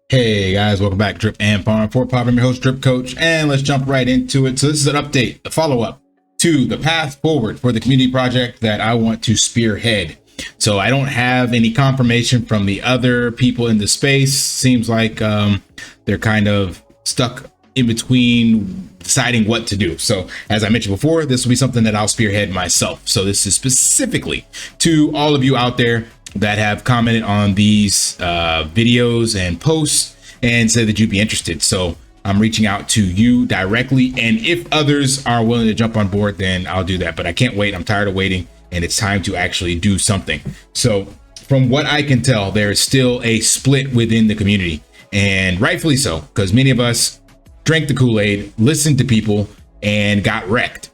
Hey guys, welcome back. Drip and Farm for Pop. I'm your host, Drip Coach, and let's jump right into it. So this is an update, a follow-up to the path forward for the community project that I want to spearhead. So I don't have any confirmation from the other people in the space. Seems like they're kind of stuck in between deciding what to do. So as I mentioned before, this will be something that I'll spearhead myself. So this is specifically to all of you out there that have commented on these videos and posts and said that you'd be interested. So I'm reaching out to you directly, and if others are willing to jump on board, then I'll do that. But I can't wait. I'm tired of waiting, and it's time to actually do something. So from what I can tell, there is still a split within the community, and rightfully so, because many of us drank the Kool-Aid, listened to people, and got wrecked.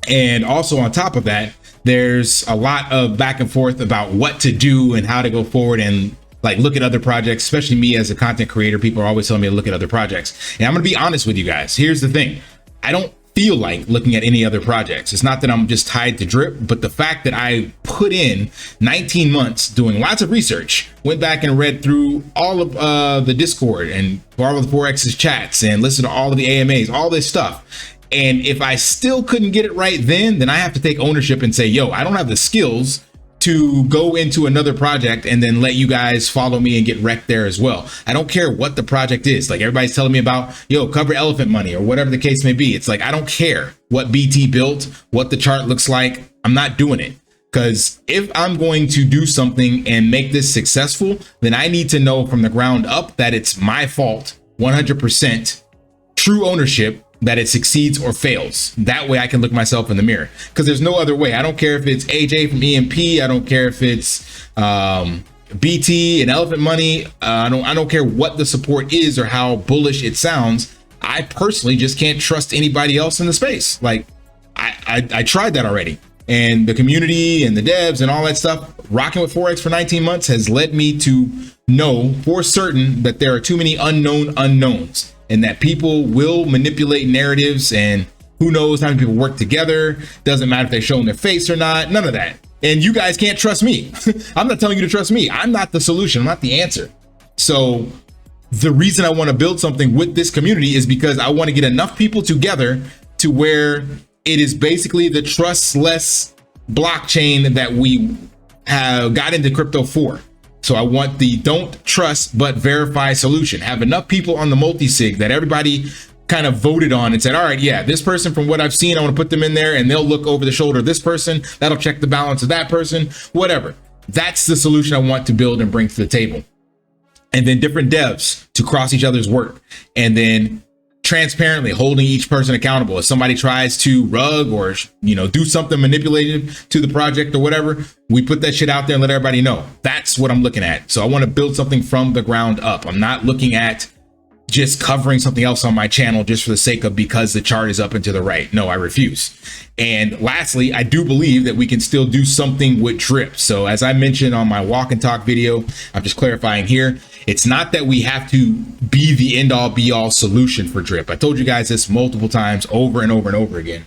And also on top of that, there's a lot of back and forth about what to do and how to go forward and like look at other projects, especially me as a content creator. People are always telling me to look at other projects. And I'm going to be honest with you guys. Here's the thing. I don't feel like looking at any other projects. It's not that I'm just tied to Drip, but the fact that I put in 19 months doing lots of research, went back and read through all of the Discord and all of the Forex's chats and listened to all of the AMAs, all this stuff. And if I still couldn't get it right then I have to take ownership and say, yo, I don't have the skills to go into another project and then let you guys follow me and get wrecked there as well. I don't care what the project is. Like everybody's telling me about, yo, cover elephant money or whatever the case may be. It's like, I don't care what BT built, what the chart looks like. I'm not doing it. Because if I'm going to do something and make this successful, then I need to know from the ground up that it's my fault, 100%, true ownership, that it succeeds or fails. That way I can look myself in the mirror, because there's no other way. I don't care if it's AJ from EMP. I don't care if it's BT and Elephant Money. I don't care what the support is or how bullish it sounds. I personally just can't trust anybody else in the space. Like I tried that already. And the community and the devs and all that stuff, rocking with Forex for 19 months has led me to know for certain that there are too many unknown unknowns, and that people will manipulate narratives, and who knows how many people work together. Doesn't matter if they're showing their face or not, none of that. And you guys can't trust me. I'm not telling you to trust me. I'm not the solution. I'm not the answer. So the reason I want to build something with this community is because I want to get enough people together to where it is basically the trustless blockchain that we have got into crypto for. So I want the don't trust but verify solution. Have enough people on the multi-sig that everybody kind of voted on and said, all right, yeah, this person, from what I've seen, I want to put them in there, and they'll look over the shoulder of this person. That'll check the balance of that person, whatever. That's the solution I want to build and bring to the table. And then different devs to cross each other's work, and then transparently holding each person accountable. If somebody tries to rug or, you know, do something manipulative to the project or whatever, we put that shit out there and let everybody know. That's what I'm looking at. So I want to build something from the ground up. I'm not looking at just covering something else on my channel just for the sake of because the chart is up and to the right. No, I refuse. And lastly, I do believe that we can still do something with Drip. So as I mentioned on my walk and talk video, I'm just clarifying here. It's not that we have to be the end all be all solution for Drip. I told you guys this multiple times over and over and over again.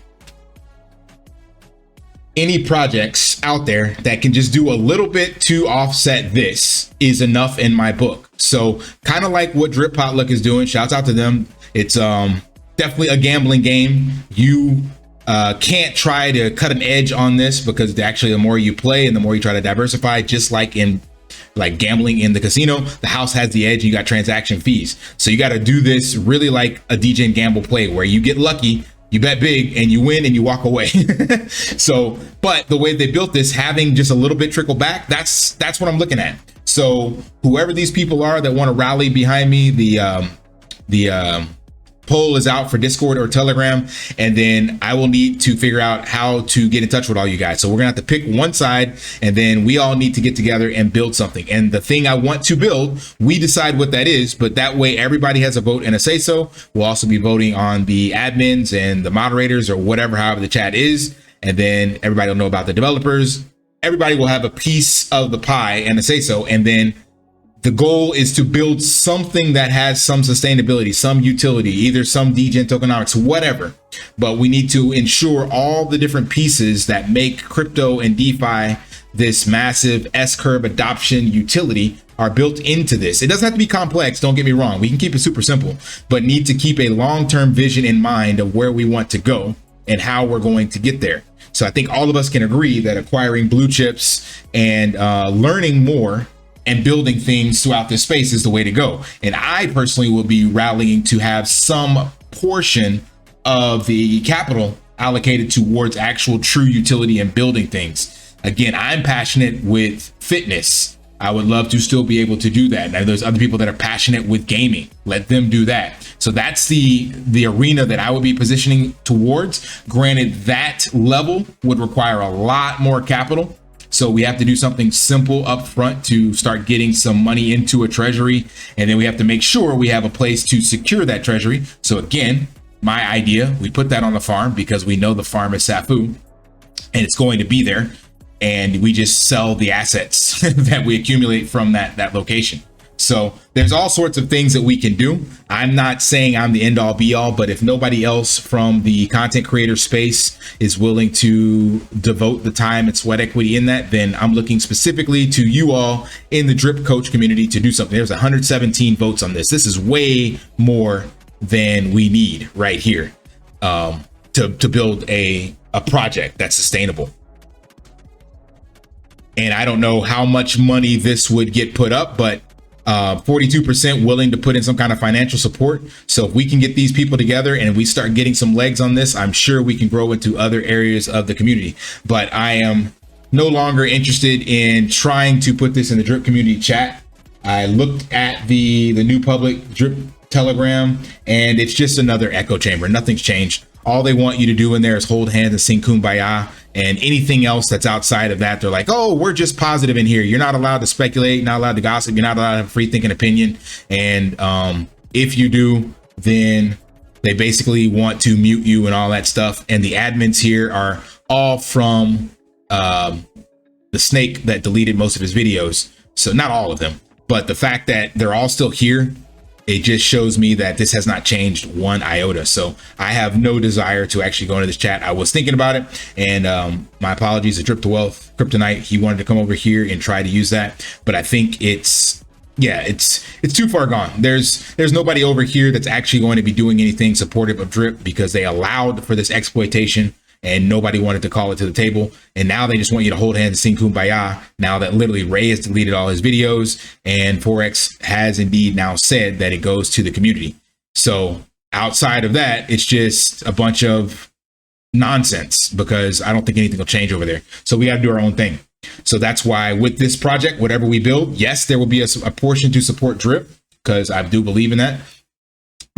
Any projects out there that can just do a little bit to offset this is enough in my book. So kind of like what Drip Potluck is doing, shouts out to them. It's definitely a gambling game. You can't try to cut an edge on this, because actually the more you play and the more you try to diversify, just like in gambling in the casino, the house has the edge and you got transaction fees. So you got to do this really like a DJ and gamble play, where you get lucky, you bet big, and you win and you walk away. So, but the way they built this, having just a little bit trickle back, that's what I'm looking at. So whoever these people are that want to rally behind me, the poll is out for Discord or Telegram, and then I will need to figure out how to get in touch with all you guys. So we're gonna have to pick one side, and then we all need to get together and build something. And the thing I want to build, we decide what that is, but that way everybody has a vote and a say so. We'll also be voting on the admins and the moderators or whatever, however the chat is, and then everybody will know about the developers. Everybody will have a piece of the pie and a say so, and then the goal is to build something that has some sustainability, some utility, either some degen tokenomics, whatever. But we need to ensure all the different pieces that make crypto and DeFi this massive S-curve adoption utility are built into this. It doesn't have to be complex, don't get me wrong. We can keep it super simple, but need to keep a long-term vision in mind of where we want to go and how we're going to get there. So I think all of us can agree that acquiring blue chips and learning more and building things throughout this space is the way to go. And I personally will be rallying to have some portion of the capital allocated towards actual true utility and building things. Again, I'm passionate with fitness. I would love to still be able to do that. Now, there's other people that are passionate with gaming. Let them do that. So that's the arena that I would be positioning towards. Granted, that level would require a lot more capital. So we have to do something simple up front to start getting some money into a treasury. And then we have to make sure we have a place to secure that treasury. So again, my idea, we put that on the farm because we know the farm is Safu and it's going to be there. And we just sell the assets that we accumulate from that location. So there's all sorts of things that we can do. I'm not saying I'm the end all be all, but if nobody else from the content creator space is willing to devote the time and sweat equity in that, then I'm looking specifically to you all in the Drip Coach community to do something. There's 117 votes on this. This is way more than we need right here to build a project that's sustainable. And I don't know how much money this would get put up, but 42% willing to put in some kind of financial support. So if we can get these people together and we start getting some legs on this, I'm sure we can grow into other areas of the community. But I am no longer interested in trying to put this in the Drip community chat. I looked at the new public Drip Telegram, and it's just another echo chamber. Nothing's changed. All they want you to do in there is hold hands and sing Kumbaya. And anything else that's outside of that, they're like, oh, we're just positive in here. You're not allowed to speculate, not allowed to gossip. You're not allowed to have a free thinking opinion. And if you do, then they basically want to mute you and all that stuff. And the admins here are all from the snake that deleted most of his videos. So not all of them, but the fact that they're all still here, it just shows me that this has not changed one iota. So I have no desire to actually go into this chat. I was thinking about it, and my apologies to Drip to Wealth Kryptonite. He wanted to come over here and try to use that, but I think it's too far gone. There's nobody over here that's actually going to be doing anything supportive of Drip because they allowed for this exploitation and nobody wanted to call it to the table. And now they just want you to hold hands and sing Kumbaya. Now that literally Ray has deleted all his videos and Forex has indeed now said that it goes to the community. So outside of that, it's just a bunch of nonsense because I don't think anything will change over there. So we got to do our own thing. So that's why with this project, whatever we build, yes, there will be a portion to support Drip because I do believe in that.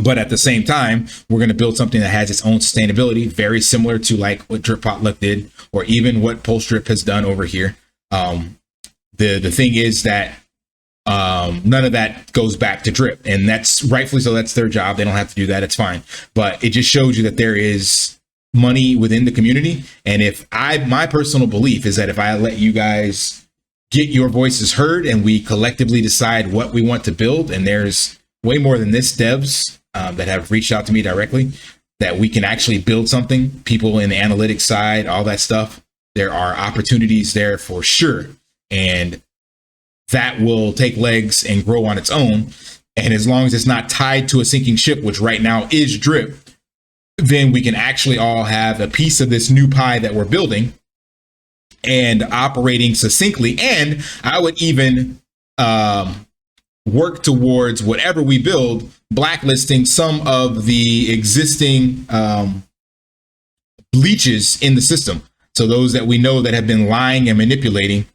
But at the same time, we're going to build something that has its own sustainability, very similar to like what Drip Potluck did, or even what Pulse Drip has done over here. The thing is that none of that goes back to Drip, and that's rightfully so. That's their job. They don't have to do that. It's fine. But it just shows you that there is money within the community. And my personal belief is that if I let you guys get your voices heard and we collectively decide what we want to build, and there's way more than this devs that have reached out to me directly, that we can actually build something. People in the analytics side, all that stuff, there are opportunities there for sure. And that will take legs and grow on its own. And as long as it's not tied to a sinking ship, which right now is Drip, then we can actually all have a piece of this new pie that we're building and operating succinctly. And I would even work towards whatever we build, blacklisting some of the existing leeches in the system. So those that we know that have been lying and manipulating,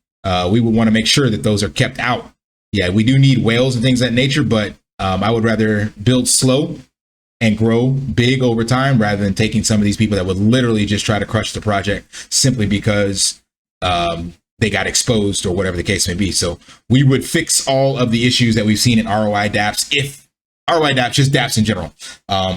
we would want to make sure that those are kept out. Yeah, we do need whales and things of that nature, but I would rather build slow and grow big over time rather than taking some of these people that would literally just try to crush the project simply because they got exposed or whatever the case may be. So we would fix all of the issues that we've seen in ROI dApps, if ROI dApps, just dApps in general,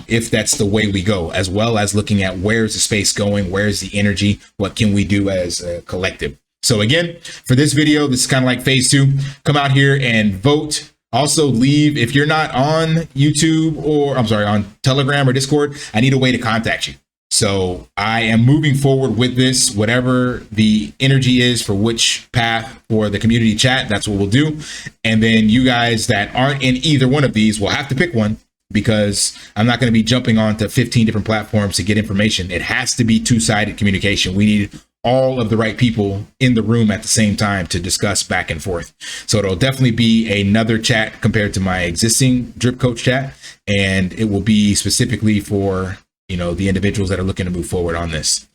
if that's the way we go, as well as looking at where's the space going, where's the energy, what can we do as a collective. So again, for this video, this is kind of like phase 2. Come out here and vote. Also leave, if you're not on YouTube or on Telegram or Discord, I need a way to contact you. So I am moving forward with this, whatever the energy is for which path for the community chat, that's what we'll do. And then you guys that aren't in either one of these will have to pick one, because I'm not going to be jumping onto 15 different platforms to get information. It has to be two-sided communication. We need all of the right people in the room at the same time to discuss back and forth. So it'll definitely be another chat compared to my existing Drip Coach chat. And it will be specifically for, you know, the individuals that are looking to move forward on this.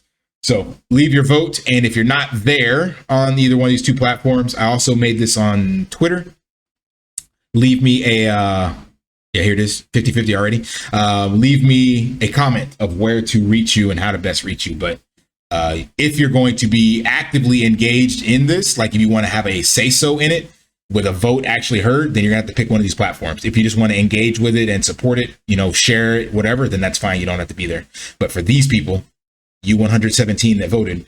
So leave your vote. And if you're not there on either one of these two platforms, I also made this on Twitter. Leave me a, yeah, here it is, 50-50 already. Leave me a comment of where to reach you and how to best reach you. But if you're going to be actively engaged in this, like if you want to have a say-so in it with a vote actually heard, then you're gonna have to pick one of these platforms. If you just want to engage with it and support it, you know, share it, whatever, then that's fine. You don't have to be there. But for these people, you 117 that voted,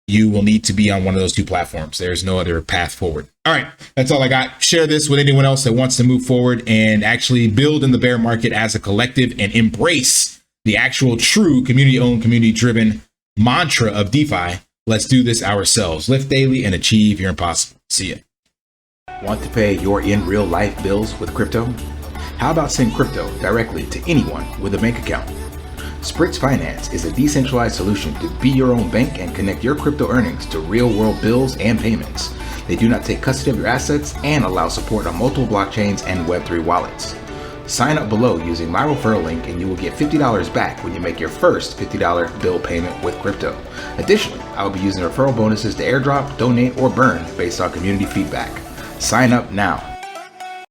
you will need to be on one of those two platforms. There's no other path forward. All right, that's all I got. Share this with anyone else that wants to move forward and actually build in the bear market as a collective and embrace the actual true community-owned, community-driven mantra of DeFi. Let's do this ourselves. Lift daily and achieve your impossible. See ya. Want to pay your in real life bills with crypto? How about send crypto directly to anyone with a bank account? SPRITZ Finance is a decentralized solution to be your own bank and connect your crypto earnings to real world bills and payments. They do not take custody of your assets and allow support on multiple blockchains and Web3 wallets. Sign up below using my referral link and you will get $50 back when you make your first $50 bill payment with crypto. Additionally, I will be using referral bonuses to airdrop, donate, or burn based on community feedback. Sign up now